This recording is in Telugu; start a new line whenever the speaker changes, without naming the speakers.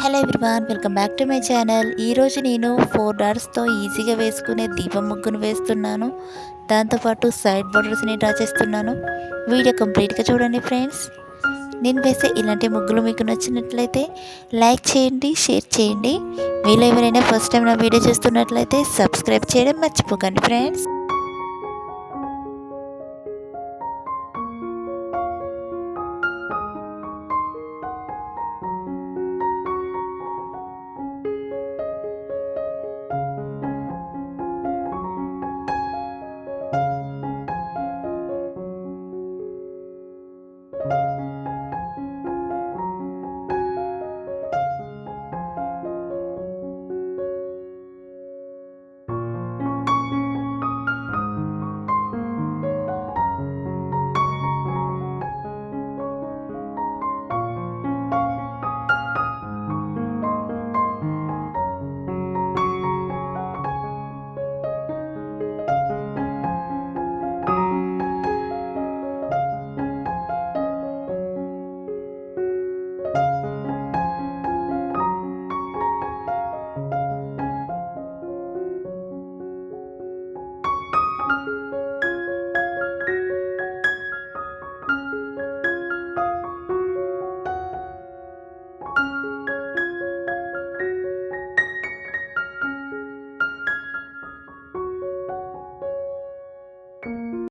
Hello everyone, welcome back to my channel. ఈరోజు నేను 4 డాట్స్తో ఈజీగా వేసుకునే దీపం ముగ్గును వేస్తున్నాను. దాంతోపాటు సైడ్ బోర్డర్స్ని డ్రా చేస్తున్నాను. వీడియో కంప్లీట్గా చూడండి ఫ్రెండ్స్. నేను వేసే ఇలాంటి ముగ్గులు మీకు నచ్చినట్లయితే లైక్ చేయండి, షేర్ చేయండి. మీలో ఎవరైనా ఫస్ట్ టైం నా వీడియో చూస్తున్నట్లయితే సబ్స్క్రైబ్ చేయడం మర్చిపోకండి ఫ్రెండ్స్.